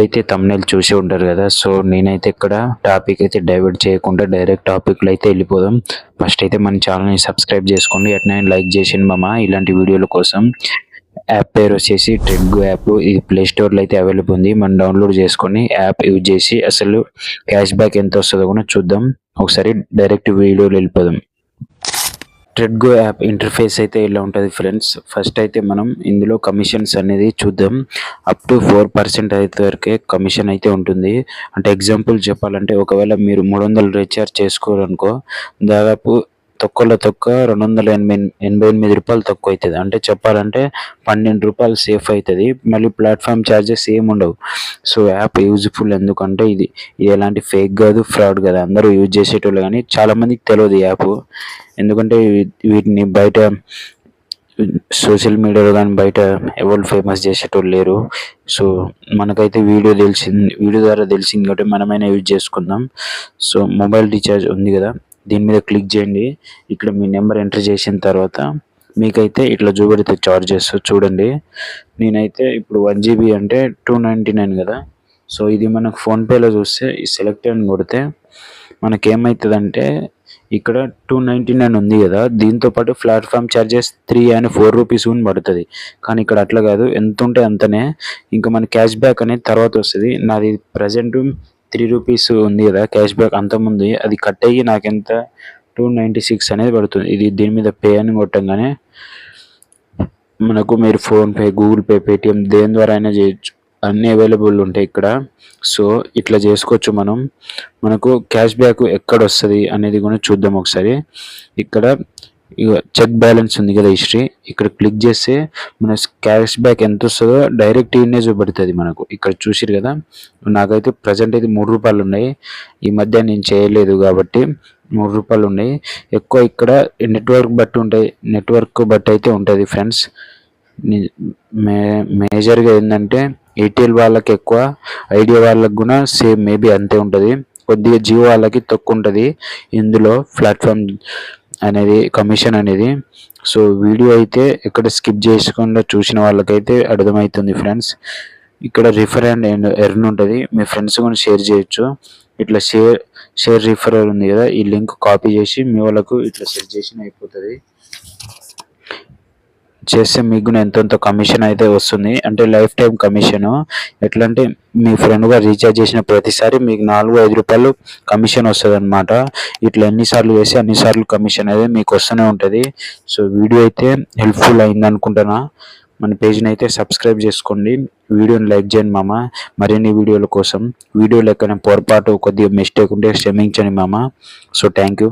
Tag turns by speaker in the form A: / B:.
A: అయితే thumbnail చూసి ఉంటారు కదా. సో నేనైతే ఇక్కడ టాపిక్ అయితే డైవర్ట్ చేయకుండా డైరెక్ట్ టాపిక్లో అయితే వెళ్ళిపోదాం. ఫస్ట్ అయితే మన ఛానల్ని సబ్స్క్రైబ్ చేసుకోండి, అట్నే లైక్ చేసింది మామ ఇలాంటి వీడియోల కోసం. యాప్ పేరు వచ్చేసి ట్రెడ్గో యాప్. ఇది ప్లే స్టోర్లో అయితే అవైలబుల్ ఉంది. మనం డౌన్లోడ్ చేసుకొని యాప్ యూజ్ చేసి అసలు క్యాష్ బ్యాక్ ఎంత వస్తుందో కూడా చూద్దాం. ఒకసారి డైరెక్ట్ వీడియోలో వెళ్ళిపోదాం. ట్రెడ్గో యాప్ ఇంటర్ఫేస్ అయితే ఇలా ఉంటుంది ఫ్రెండ్స్. ఫస్ట్ అయితే మనం ఇందులో కమిషన్స్ అనేది చూద్దాం. అప్ టు 4% అయితే వరకే కమిషన్ అయితే ఉంటుంది. అంటే ఎగ్జాంపుల్ చెప్పాలంటే ఒకవేళ మీరు 300 రీఛార్జ్ చేసుకోవాలనుకో దాదాపు తొక్కలో తొక్క 288 రూపాయలు తక్కువ అవుతుంది. అంటే చెప్పాలంటే 12 రూపాయలు సేఫ్ అవుతుంది. మళ్ళీ ప్లాట్ఫామ్ ఛార్జెస్ ఏమి ఉండవు. సో యాప్ యూజ్ఫుల్ ఎందుకంటే ఇది ఎలాంటి ఫేక్ కాదు, ఫ్రాడ్ కాదు. అందరూ యూజ్ చేసేటోళ్ళు కానీ చాలామందికి తెలియదు ఈ యాప్. ఎందుకంటే వీటిని బయట సోషల్ మీడియాలో కానీ బయట ఎవరు ఫేమస్ చేసేటోళ్ళు లేరు. సో మనకైతే వీడియో ద్వారా తెలిసింది కాబట్టి మనమైనా యూజ్ చేసుకుందాం. సో మొబైల్ రీఛార్జ్ ఉంది కదా, దీని మీద క్లిక్ చేయండి. ఇక్కడ మీ నెంబర్ ఎంటర్ చేసిన తర్వాత మీకైతే ఇట్లా చూపెడితే చార్జెస్ చూడండి. నేనైతే ఇప్పుడు 1 GB అంటే 299 కదా. సో ఇది మనకు ఫోన్పేలో చూస్తే ఈ సెలెక్ట్ అని కొడితే మనకేమవుతుందంటే ఇక్కడ 299 ఉంది కదా, దీంతో పాటు ప్లాట్ఫామ్ ఛార్జెస్ 3 and 4 రూపీస్ కూడా పడుతుంది. కానీ ఇక్కడ అట్లా కాదు, ఎంత ఉంటే అంతనే. ఇంకా మన క్యాష్ బ్యాక్ అనేది తర్వాత వస్తుంది. నాది ప్రజెంట్ 3 రూపీస్ ఉంది కదా క్యాష్ బ్యాక్, అంతకుముందు అది కట్ అయ్యి నాకెంత 296 అనేది పడుతుంది. ఇది దీని మీద పే అని కొట్టంగానే మనకు మీరు ఫోన్పే, గూగుల్ పే, పేటిఎం దేని ద్వారా అయినా చేయొచ్చు. అన్నీ అవైలబుల్ ఉంటాయి ఇక్కడ. సో ఇట్లా చేసుకోవచ్చు మనం. మనకు క్యాష్ బ్యాక్ ఎక్కడ వస్తుంది అనేది కూడా చూద్దాం ఒకసారి. ఇక్కడ చెక్ బ్యాలెన్స్ ఉంది కదా హిస్టరీ, ఇక్కడ క్లిక్ చేస్తే మన క్యాష్ బ్యాక్ ఎంత వస్తుందో డైరెక్ట్ ఈయనే చూపెడుతుంది మనకు. ఇక్కడ చూసిరు కదా, నాకైతే ప్రజెంట్ అయితే 3 రూపాయలు ఉన్నాయి. ఈ మధ్య నేను చేయలేదు కాబట్టి 3 రూపాయలు ఉన్నాయి. ఎక్కువ ఇక్కడ నెట్వర్క్ బట్టి అయితే ఉంటుంది ఫ్రెండ్స్. మేజర్గా ఏంటంటే ఎయిర్టెల్ వాళ్ళకి ఎక్కువ, ఐడియా వాళ్ళకి కూడా సేమ్ మేబీ అంతే ఉంటుంది. కొద్దిగా జియో వాళ్ళకి తక్కువ ఉంటుంది ఇందులో ప్లాట్ఫామ్ అనేది, కమిషన్ అనేది. సో వీడియో అయితే ఎక్కడ స్కిప్ చేయకుండా చూసిన వాళ్ళకైతే అర్థమవుతుంది ఫ్రెండ్స్. ఇక్కడ రిఫర్ అండ్ ఎర్న్ ఉంటుంది, మీ ఫ్రెండ్స్ కూడా షేర్ చేయొచ్చు. ఇట్లా షేర్ రిఫరల్ ఉంది కదా, ఈ లింక్ కాపీ చేసి మీ వాళ్ళకు ఇట్లా షేర్ చేసిన అయిపోతుంది. చేస్తే మీకు కూడా ఎంతో కమిషన్ అయితే వస్తుంది. అంటే లైఫ్ టైం కమిషన్. ఎట్లా అంటే మీ ఫ్రెండ్గా రీఛార్జ్ చేసిన ప్రతిసారి మీకు 4-5 రూపాయలు కమిషన్ వస్తుంది అనమాట. ఇట్లా ఎన్నిసార్లు చేస్తే అన్నిసార్లు కమిషన్ అయితే మీకు వస్తూనే ఉంటుంది. సో వీడియో అయితే హెల్ప్ఫుల్ అయింది అనుకుంటున్నా. మన పేజ్ని అయితే సబ్స్క్రైబ్ చేసుకోండి, వీడియోని లైక్ చేయండి మామ. మరిన్ని వీడియోల కోసం వీడియోలో ఎక్కడైనా పొరపాటు కొద్దిగా మిస్టేక్ ఉంటే క్షమించండి మామ. So thank you.